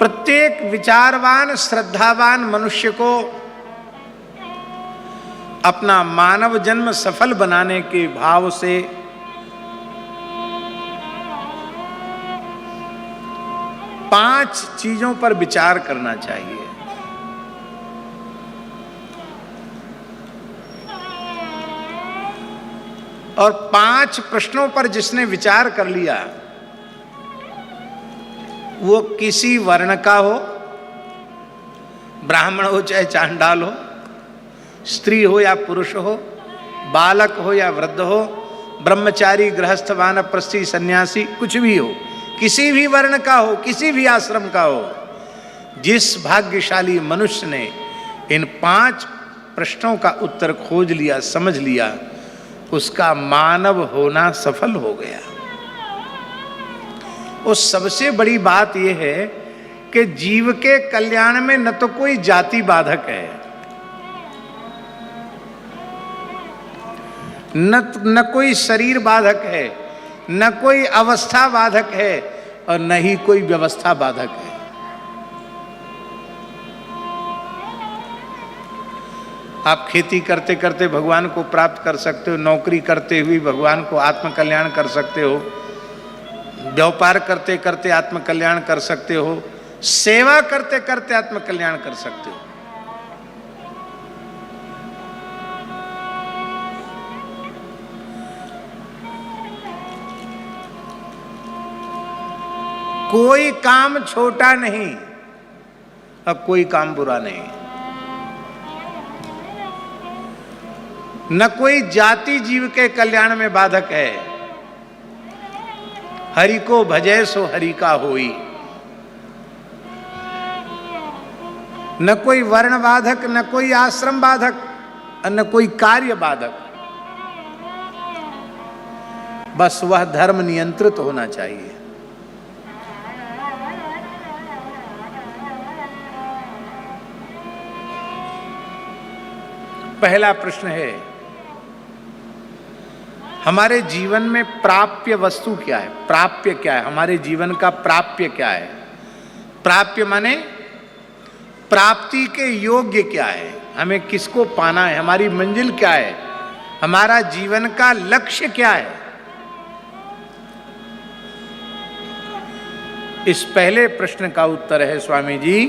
प्रत्येक विचारवान श्रद्धावान मनुष्य को अपना मानव जन्म सफल बनाने के भाव से पांच चीजों पर विचार करना चाहिए। और पांच प्रश्नों पर जिसने विचार कर लिया वो किसी वर्ण का हो, ब्राह्मण हो चाहे चांडाल हो, स्त्री हो या पुरुष हो, बालक हो या वृद्ध हो, ब्रह्मचारी गृहस्थ वानप्रस्थी सन्यासी, कुछ भी हो, किसी भी वर्ण का हो, किसी भी आश्रम का हो, जिस भाग्यशाली मनुष्य ने इन पांच प्रश्नों का उत्तर खोज लिया, समझ लिया, उसका मानव होना सफल हो गया। और सबसे बड़ी बात यह है कि जीव के कल्याण में न तो कोई जाति बाधक है, न कोई शरीर बाधक है, न कोई अवस्था बाधक है, और न ही कोई व्यवस्था बाधक है। आप खेती करते करते भगवान को प्राप्त कर सकते हो, नौकरी करते हुए भगवान को आत्म कल्याण कर सकते हो, व्यापार करते करते आत्म कल्याण कर सकते हो, सेवा करते करते आत्म कल्याण कर सकते हो। कोई काम छोटा नहीं और कोई काम बुरा नहीं। न कोई जाति जीव के कल्याण में बाधक है। हरि को भजै सो हरि का होई। न कोई वर्ण बाधक, न कोई आश्रम बाधक, और न कोई कार्य बाधक। बस वह धर्म नियंत्रित होना चाहिए। पहला प्रश्न है, हमारे जीवन में प्राप्य वस्तु क्या है? प्राप्य क्या है? हमारे जीवन का प्राप्य क्या है? प्राप्य माने प्राप्ति के योग्य क्या है? हमें किसको पाना है? हमारी मंजिल क्या है? हमारा जीवन का लक्ष्य क्या है? इस पहले प्रश्न का उत्तर है स्वामी जी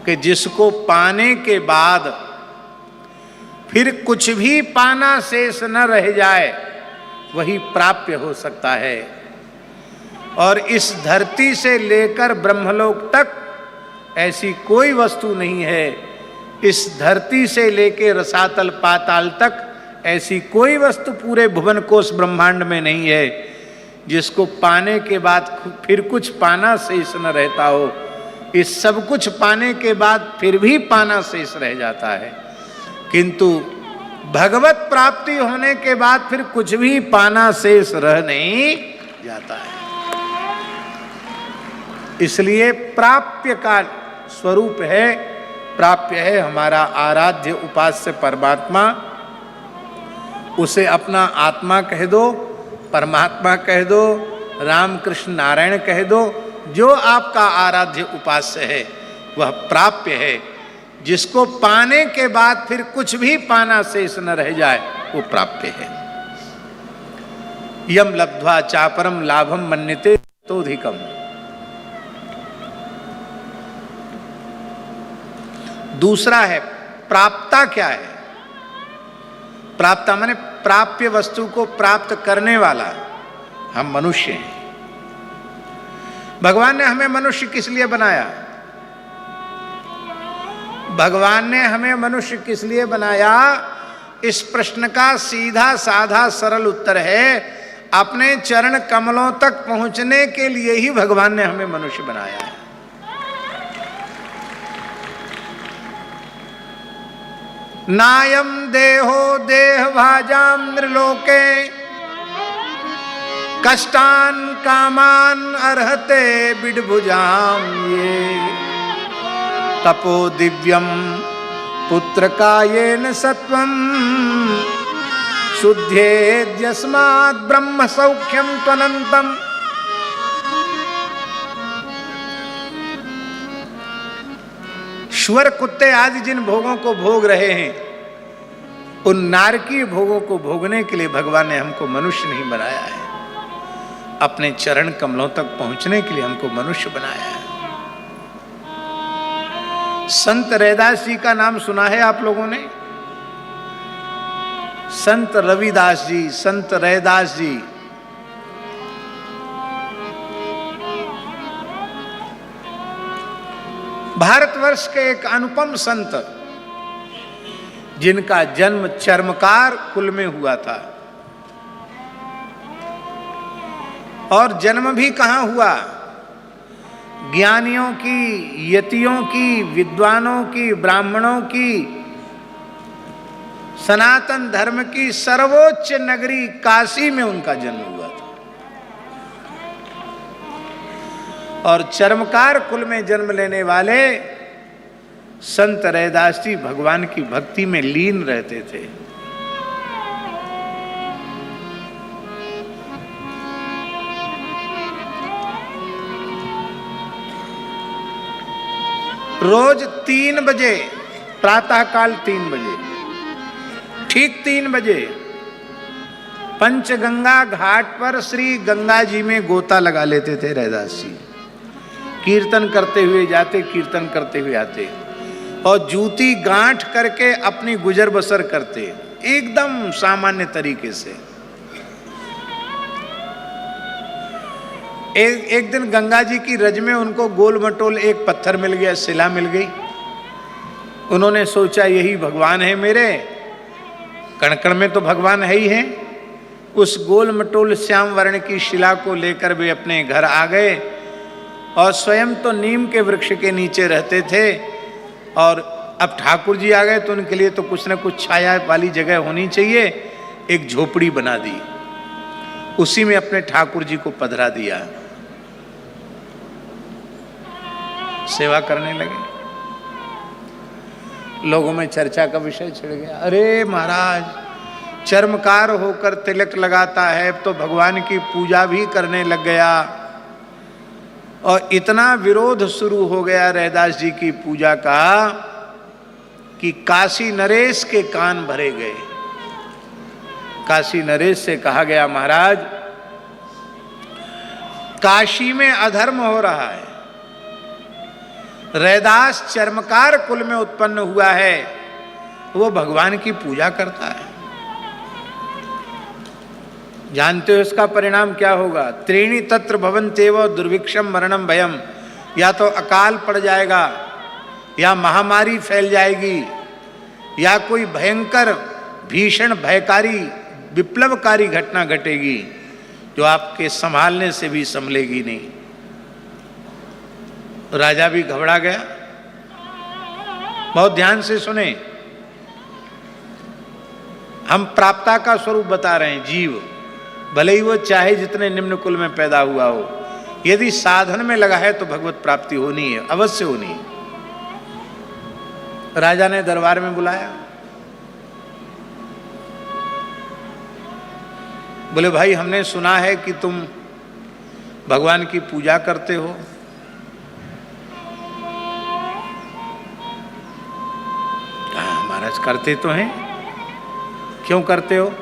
कि जिसको पाने के बाद फिर कुछ भी पाना शेष न रह जाए वही प्राप्य हो सकता है। और इस धरती से लेकर ब्रह्मलोक तक ऐसी कोई वस्तु नहीं है, इस धरती से लेकर रसातल पाताल तक ऐसी कोई वस्तु पूरे भुवन कोश ब्रह्मांड में नहीं है जिसको पाने के बाद फिर कुछ पाना शेष न रहता हो। इस सब कुछ पाने के बाद फिर भी पाना शेष रह जाता है, किंतु भगवत प्राप्ति होने के बाद फिर कुछ भी पाना शेष रह नहीं जाता है। इसलिए प्राप्य का स्वरूप है, प्राप्य है हमारा आराध्य उपास्य परमात्मा। उसे अपना आत्मा कह दो, परमात्मा कह दो, राम कृष्ण नारायण कह दो, जो आपका आराध्य उपास्य है वह प्राप्य है। जिसको पाने के बाद फिर कुछ भी पाना शेष न रह जाए वो प्राप्य है। यम लब्ध्वा चापरम लाभम मन्यते ततोधिकम। दूसरा है प्राप्ता क्या है? प्राप्ता माने प्राप्य वस्तु को प्राप्त करने वाला। हम मनुष्य हैं। भगवान ने हमें मनुष्य किस लिए बनाया? भगवान ने हमें मनुष्य किस लिए बनाया? इस प्रश्न का सीधा साधा सरल उत्तर है, अपने चरण कमलों तक पहुंचने के लिए ही भगवान ने हमें मनुष्य बनाया है। नायम देहो देह भाजाम नृलोके कष्टान कामान अर्हते बिडभुजाम ये तपो दिव्यम पुत्र कायेन सत्वम शुद्धेद्यस्मात् ब्रह्म सौख्यम त्वनंतम। शुअर कुत्ते आदि जिन भोगों को भोग रहे हैं, उन नारकीय भोगों को भोगने के लिए भगवान ने हमको मनुष्य नहीं बनाया है। अपने चरण कमलों तक पहुंचने के लिए हमको मनुष्य बनाया है। संत रैदास जी का नाम सुना है आप लोगों ने? संत रविदास जी, संत रैदास जी, भारतवर्ष के एक अनुपम संत, जिनका जन्म चर्मकार कुल में हुआ था। और जन्म भी कहां हुआ? ज्ञानियों की, यतियों की, विद्वानों की, ब्राह्मणों की, सनातन धर्म की सर्वोच्च नगरी काशी में उनका जन्म हुआ था। और चर्मकार कुल में जन्म लेने वाले संत रैदास जी भगवान की भक्ति में लीन रहते थे। रोज 3 बजे, प्रातःकाल 3 बजे, ठीक 3 बजे पंचगंगा घाट पर श्री गंगा जी में गोता लगा लेते थे रैदास जी। कीर्तन करते हुए जाते, कीर्तन करते हुए आते, और जूती गांठ करके अपनी गुजर बसर करते, एकदम सामान्य तरीके से। एक दिन गंगा जी की रज में उनको गोल मटोल एक पत्थर मिल गया, शिला मिल गई। उन्होंने सोचा यही भगवान है मेरे, कण कण में तो भगवान है ही है। उस गोल मटोल श्याम वर्ण की शिला को लेकर वे अपने घर आ गए, और स्वयं तो नीम के वृक्ष के नीचे रहते थे, और अब ठाकुर जी आ गए तो उनके लिए तो कुछ न कुछ छाया वाली जगह होनी चाहिए। एक झोपड़ी बना दी, उसी में अपने ठाकुर जी को पधरा दिया, सेवा करने लगे। लोगों में चर्चा का विषय छिड़ गया, अरे महाराज चर्मकार होकर तिलक लगाता है तो भगवान की पूजा भी करने लग गया। और इतना विरोध शुरू हो गया रैदास जी की पूजा का कि काशी नरेश के कान भरे गए। काशी नरेश से कहा गया, महाराज काशी में अधर्म हो रहा है, रैदास चर्मकार कुल में उत्पन्न हुआ है, वो भगवान की पूजा करता है। जानते हो इसका परिणाम क्या होगा? त्रीणि तत्र भवन्त्येव दुर्भिक्षम मरणम भयम, या तो अकाल पड़ जाएगा, या महामारी फैल जाएगी, या कोई भयंकर भीषण भयकारी विप्लवकारी घटना घटेगी जो आपके संभालने से भी संभलेगी नहीं। राजा भी घबरा गया। बहुत ध्यान से सुने, हम प्राप्ता का स्वरूप बता रहे हैं। जीव भले ही वो चाहे जितने निम्न कुल में पैदा हुआ हो, यदि साधन में लगा है तो भगवत प्राप्ति होनी है, अवश्य होनी है। राजा ने दरबार में बुलाया, बोले भाई हमने सुना है कि तुम भगवान की पूजा करते हो। महाराज करते तो हैं, क्यों करते हो?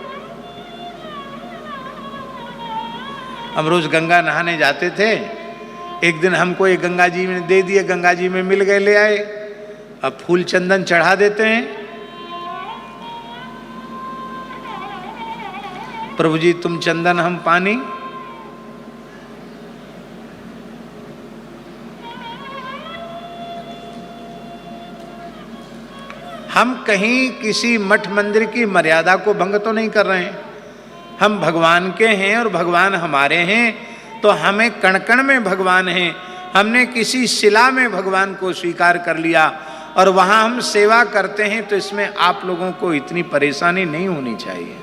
हम रोज गंगा नहाने जाते थे, एक दिन हमको ये गंगा जी में दे दिए, गंगा जी में मिल गए, ले आए, अब फूल चंदन चढ़ा देते हैं। प्रभु जी तुम चंदन हम पानी। हम कहीं किसी मठ मंदिर की मर्यादा को भंग तो नहीं कर रहे हैं। हम भगवान के हैं और भगवान हमारे हैं, तो हमें कण कण में भगवान हैं। हमने किसी शिला में भगवान को स्वीकार कर लिया और वहां हम सेवा करते हैं, तो इसमें आप लोगों को इतनी परेशानी नहीं होनी चाहिए।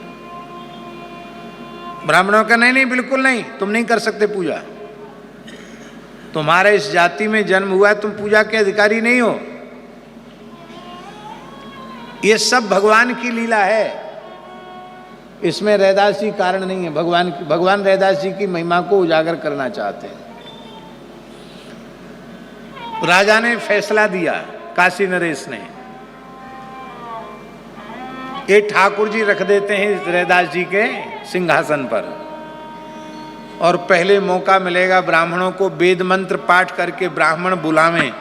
ब्राह्मणों का नहीं, बिल्कुल नहीं, तुम नहीं कर सकते पूजा, तुम्हारा इस जाति में जन्म हुआ, तुम पूजा के अधिकारी नहीं हो। ये सब भगवान की लीला है, इसमें रैदास जी कारण नहीं है। भगवान रैदास जी की महिमा को उजागर करना चाहते हैं। राजा ने फैसला दिया, काशी नरेश ने। ये ठाकुर जी रख देते हैं रैदास जी के सिंहासन पर, और पहले मौका मिलेगा ब्राह्मणों को वेद मंत्र पाठ करके ब्राह्मण बुलावें,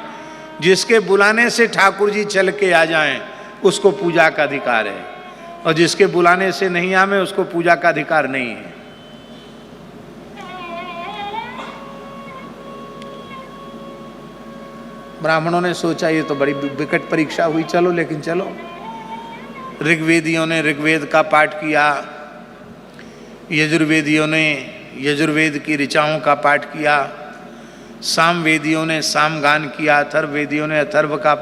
जिसके बुलाने से ठाकुर जी चल के आ जाएं उसको पूजा का अधिकार है, और जिसके बुलाने से नहीं आवे उसको पूजा का अधिकार नहीं है। ब्राह्मणों ने सोचा ये तो बड़ी विकट परीक्षा हुई, चलो लेकिन चलो। ऋग्वेदियों ने ऋग्वेद का पाठ किया, यजुर्वेदियों ने यजुर्वेद की ऋचाओं का पाठ किया, सामवेदियों ने सामगान किया, अथर्ववेदियों ने अथर्व का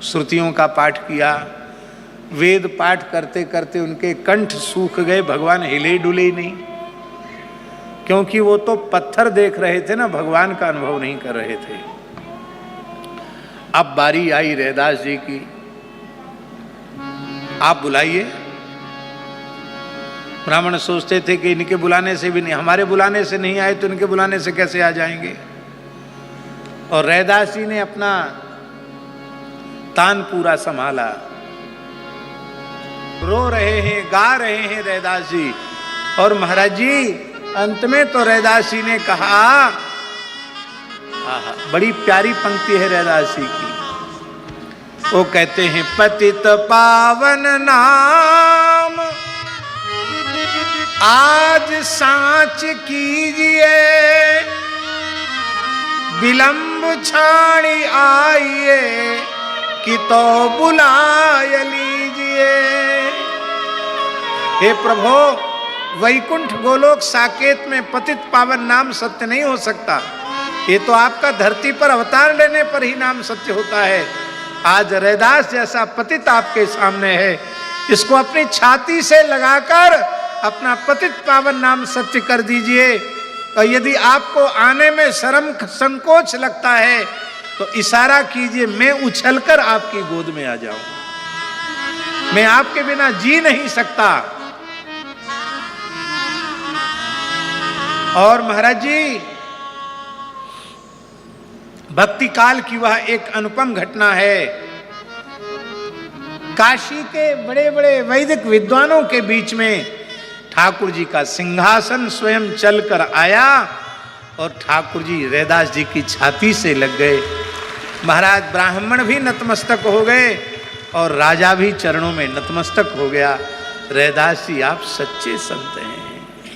श्रुतियों का पाठ किया। वेद पाठ करते करते उनके कंठ सूख गए, भगवान हिले डुले ही नहीं, क्योंकि वो तो पत्थर देख रहे थे ना, भगवान का अनुभव नहीं कर रहे थे। अब बारी आई रैदास जी की, आप बुलाइए। ब्राह्मण सोचते थे कि इनके बुलाने से भी नहीं, हमारे बुलाने से नहीं आए तो इनके बुलाने से कैसे आ जाएंगे। और रैदास जी ने अपना तान पूरा संभाला, रो रहे हैं, गा रहे हैं रैदास जी। और महाराज जी अंत में तो रैदास जी ने कहा, बड़ी प्यारी पंक्ति है रैदास जी की, वो कहते हैं पतित पावन नाम आज सांच कीजिए, विलंब छाणी आइए कि तो बुलाय लीजिए। हे प्रभु, वैकुंठ गोलोक साकेत में पतित पावन नाम सत्य नहीं हो सकता, ये तो आपका धरती पर अवतार लेने पर ही नाम सत्य होता है। आज रैदास जैसा पतित आपके सामने है, इसको अपनी छाती से लगाकर अपना पतित पावन नाम सत्य कर दीजिए। और यदि आपको आने में शर्म संकोच लगता है तो इशारा कीजिए, मैं उछलकर आपकी गोद में आ जाऊं, मैं आपके बिना जी नहीं सकता। और महाराज जी, भक्ति काल की वह एक अनुपम घटना है। काशी के बड़े बड़े वैदिक विद्वानों के बीच में ठाकुर जी का सिंहासन स्वयं चलकर आया और ठाकुर जी रैदास जी की छाती से लग गए। महाराज ब्राह्मण भी नतमस्तक हो गए और राजा भी चरणों में नतमस्तक हो गया। रैदास जी आप सच्चे संत हैं।